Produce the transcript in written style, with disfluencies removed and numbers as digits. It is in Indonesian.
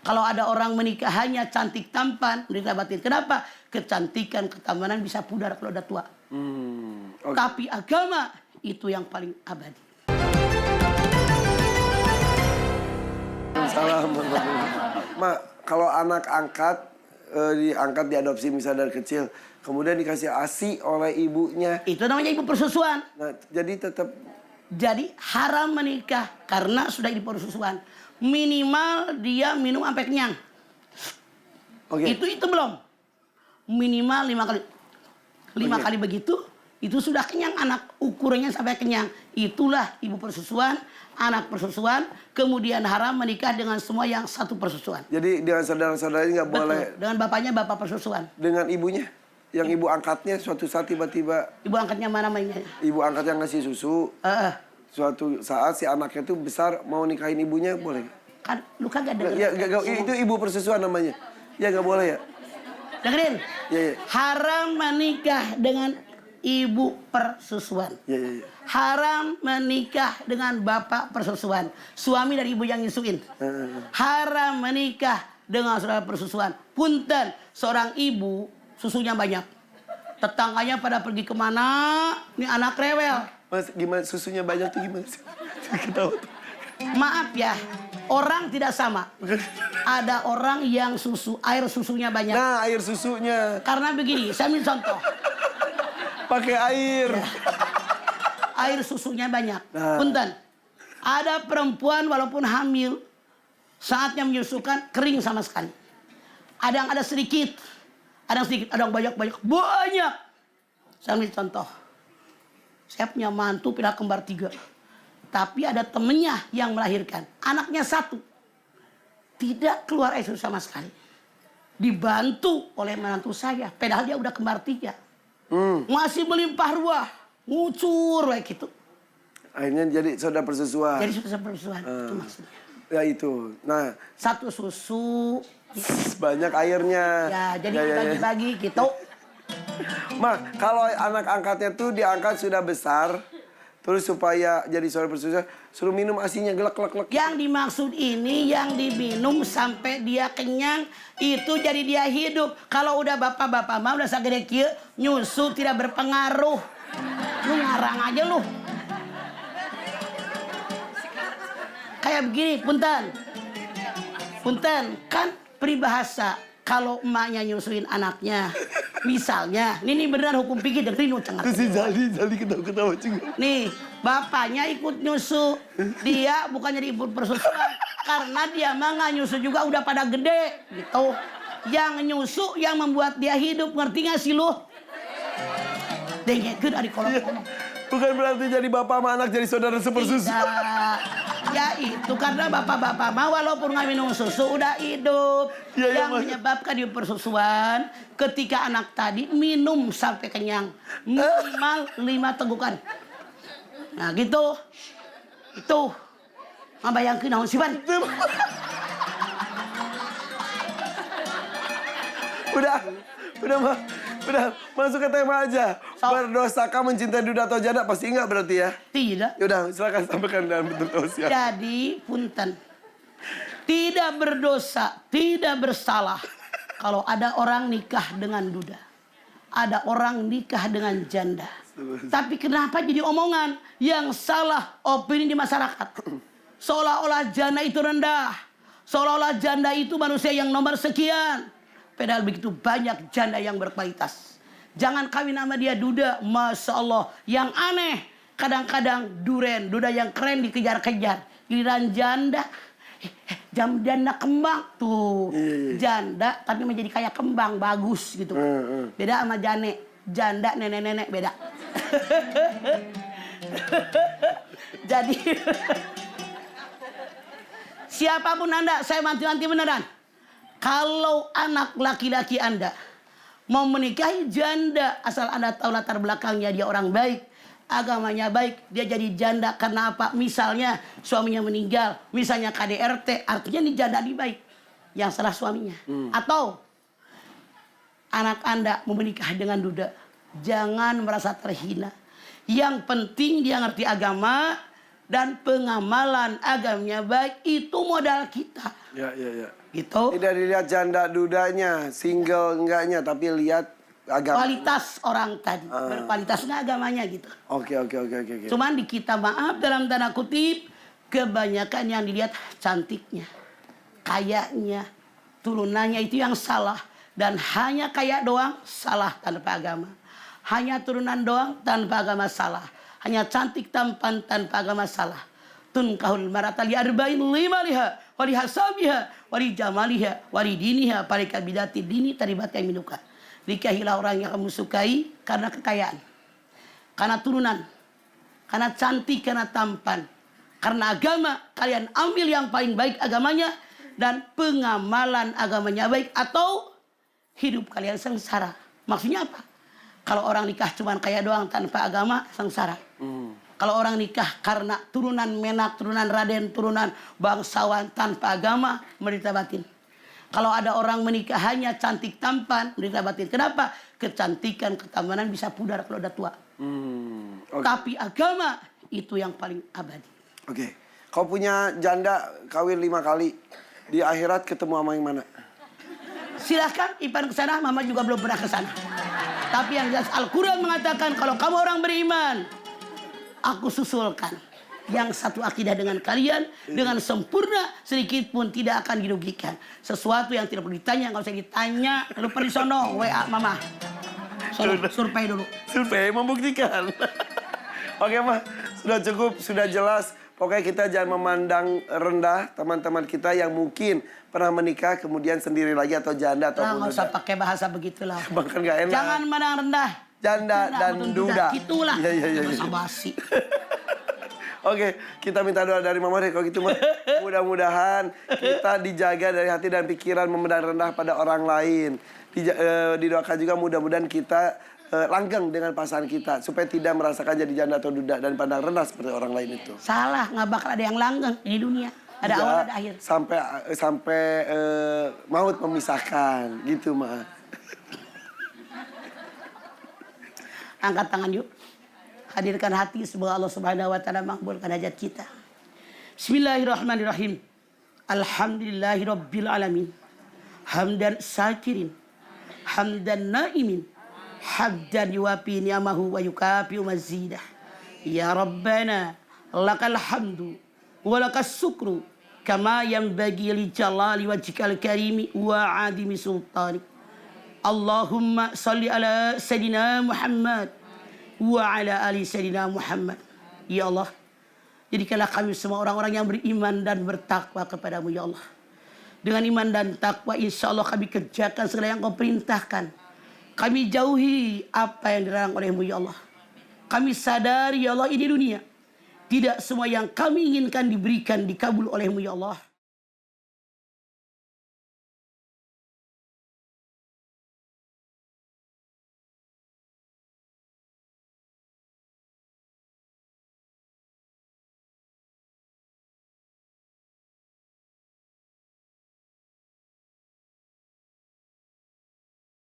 Kalau ada orang menikah hanya cantik tampan, menderita batin. Kenapa? Kecantikan, ketampanan bisa pudar kalau udah tua. Okay. Tapi agama itu yang paling abadi. Salam. Mak, kalau anak angkat, diangkat diadopsi misalnya dari kecil, kemudian dikasih ASI oleh ibunya. Itu namanya ibu persusuan. Nah, jadi tetap. Jadi haram menikah karena sudah ibu persusuan. Minimal dia minum sampai kenyang. Okay. Itu belum. Minimal 5 kali. 5 kali begitu, itu sudah kenyang anak. Ukurannya sampai kenyang. Itulah ibu persusuan, anak persusuan. Kemudian haram menikah dengan semua yang satu persusuan. Jadi dengan saudara-saudaranya nggak boleh. Dengan bapaknya bapak persusuan. Dengan ibunya? Yang ibu angkatnya suatu saat tiba-tiba. Ibu angkatnya mana mainnya? Ibu angkat yang ngasih susu. Suatu saat si anaknya itu besar mau nikahin ibunya, boleh? Kan lu kagak dengar. Ya, itu ibu persusuan namanya. Ya nggak boleh ya? Dengerin. Ya. Haram menikah dengan ibu persusuan. Ya. Haram menikah dengan bapak persusuan. Suami dari ibu yang nyusuin. Haram menikah dengan saudara persusuan. Punten, seorang ibu susunya banyak. Tetangganya pada pergi kemana, ini anak rewel. Mas, gimana susunya banyak tuh gimana sih? Ketawa tuh. Maaf ya, orang tidak sama. Ada orang yang air susunya banyak. Nah, air susunya. Karena begini, saya ambil contoh. Pakai air. Ya. Air susunya banyak. Nah. Punten, ada perempuan walaupun hamil, saatnya menyusukan kering sama sekali. Ada yang sedikit. Ada yang sedikit, ada yang banyak. Saya ambil contoh. Saya punya mantu pindah kembar 3. Tapi ada temennya yang melahirkan. Anaknya 1. Tidak keluar air susu sama sekali. Dibantu oleh menantu saya. Padahal dia udah kembar 3. Masih melimpah ruah. Ngucur kayak gitu. Akhirnya jadi saudara persusuan. Jadi saudara persusuan. Itu maksudnya. Ya itu. Nah. 1 susu. Banyak airnya. Ya, jadi bagi-bagi gitu. Mak, kalau anak angkatnya tuh diangkat sudah besar, terus supaya jadi saudara persusuan, suruh minum asinya gelek. Yang dimaksud ini yang diminum sampai dia kenyang, itu jadi dia hidup. Kalau udah bapak-bapak mah udah sagede kieu, nyusu tidak berpengaruh. Lu ngarang aja lu. Kayak begini, punten, kan peribahasa kalau emaknya nyusuin anaknya, misalnya, ini beneran hukum pikir dari cengar. Terus si Jali ketawa juga. Nih, bapaknya ikut nyusu, dia bukan jadi ibu persusuan, karena dia mah nggak nyusu juga udah pada gede, gitu. Yang nyusu yang membuat dia hidup, ngerti nggak sih lu? Dengekeun ari kolot ngomong. Bukan berarti jadi bapak sama anak jadi saudara sepersusu. Ya itu karena bapak-bapak mah walaupun nggak minum susu udah hidup. Yang menyebabkan di persusuan ketika anak tadi minum sampai kenyang. Minimal 5 tegukan. Nah gitu. Itu. Mabayangkeun naon sih, Ban? Udah, masuk ke tema aja. Berdosakah mencintai duda atau janda? Pasti enggak berarti ya? Tidak. Yaudah, silakan sampaikan dalam bentuk tausiah. Jadi, punten. Tidak berdosa, tidak bersalah. Kalau ada orang nikah dengan duda. Ada orang nikah dengan janda. Tapi kenapa jadi omongan yang salah opini di masyarakat? Seolah-olah janda itu rendah. Seolah-olah janda itu manusia yang nomor sekian. Padahal begitu banyak janda yang berkualitas. Jangan kawin sama dia duda. Masya Allah. Yang aneh. Kadang-kadang duda yang keren dikejar-kejar. Giliran janda. Janda kembang. Tuh. Janda tapi menjadi kayak kembang. Bagus gitu. Beda sama jane. Janda nenek-nenek beda. Jadi. Siapapun Anda. Saya manti-manti beneran. Kalau anak laki-laki Anda mau menikahi janda, asal Anda tahu latar belakangnya dia orang baik, agamanya baik, dia jadi janda karena apa? Misalnya suaminya meninggal, misalnya KDRT, artinya ini janda ini baik. Yang salah suaminya. Atau anak Anda mau menikah dengan duda, jangan merasa terhina. Yang penting dia ngerti agama dan pengamalan agamanya baik, itu modal kita. Ya. Gitu. Tidak dilihat janda dudanya, single enggaknya, tapi lihat agama. Kualitas orang tadi. Berkualitas nggak agamanya gitu. Oke. Cuman di kita maaf dalam tanda kutip, kebanyakan yang dilihat cantiknya, kayaknya, turunannya itu yang salah. Dan hanya kaya doang salah tanpa agama. Hanya turunan doang tanpa agama salah. Hanya cantik tampan tanpa agama salah. Tunkahul marata li arba'in limaliha wa li hasabiha wa li jamaliha wa li diniha parika bidati dini taribat kami minuka. Nikahilah orang yang kamu sukai karena kekayaan, karena turunan, karena cantik, karena tampan, karena agama. Kalian ambil yang paling baik agamanya dan pengamalan agamanya baik, atau hidup kalian sengsara. Maksudnya apa? Kalau orang nikah cuma kaya doang tanpa agama, sengsara. Kalau orang nikah karena turunan Menak, turunan Raden, turunan bangsawan tanpa agama, menderita batin. Kalau ada orang menikah hanya cantik tampan, menderita batin. Kenapa? Kecantikan, ketampanan bisa pudar kalau udah tua. Okay. Tapi agama itu yang paling abadi. Oke. Kau punya janda kawin 5 kali. Di akhirat ketemu sama yang mana? Silahkan Ipan ke sana, Mama juga belum pernah ke sana. Tapi yang jelas Al-Quran mengatakan kalau kamu orang beriman, aku susulkan yang satu akidah dengan kalian dengan sempurna, sedikit pun tidak akan dirugikan. Sesuatu yang tidak perlu ditanya, nggak usah ditanya. Lu pergi sono, WA Mama. Sono, survei dulu. Survei membuktikan. Oke mah, sudah cukup, sudah jelas. Pokoknya kita jangan memandang rendah teman-teman kita yang mungkin pernah menikah kemudian sendiri lagi atau janda atau Nggak usah pakai bahasa begitulah. Bahkan nggak enak. Jangan memandang rendah. Janda dan duda. Gitulah. Iya. Basi. Oke, kita minta doa dari Mama deh kalau gitu mah. Mudah-mudahan kita dijaga dari hati dan pikiran memandang rendah pada orang lain. Didoakan juga mudah-mudahan kita langgeng dengan pasangan kita supaya tidak merasakan jadi janda atau duda dan pandang rendah seperti orang lain itu. Salah, nggak bakal ada yang langgeng di dunia. Ada Ya, awal ada akhir. Sampai maut memisahkan gitu mah. Angkat tangan yuk. Hadirkan hati semoga Allah Subhanahu wa taala makbulkan hajat kita. Bismillahirrahmanirrahim. Alhamdulillahirabbil alamin. Hamdan syakirin. Hamdan naimin. Hamdan yuwafi ni'amahu wa yukafi mazidah. Ya Rabbana lakal hamdu wa lakas syukru kama yanbaghi li jalali wajhikal karimi wa adimi sultanik. Allahumma salli ala Sayyidina Muhammad wa ala ali Sayyidina Muhammad. Ya Allah, jadikanlah kami semua orang-orang yang beriman dan bertakwa kepadamu ya Allah. Dengan iman dan takwa insya Allah kami kerjakan segala yang kau perintahkan. Kami jauhi apa yang dilarang olehmu ya Allah. Kami sadari ya Allah ini dunia. Tidak semua yang kami inginkan diberikan, dikabul olehmu ya Allah.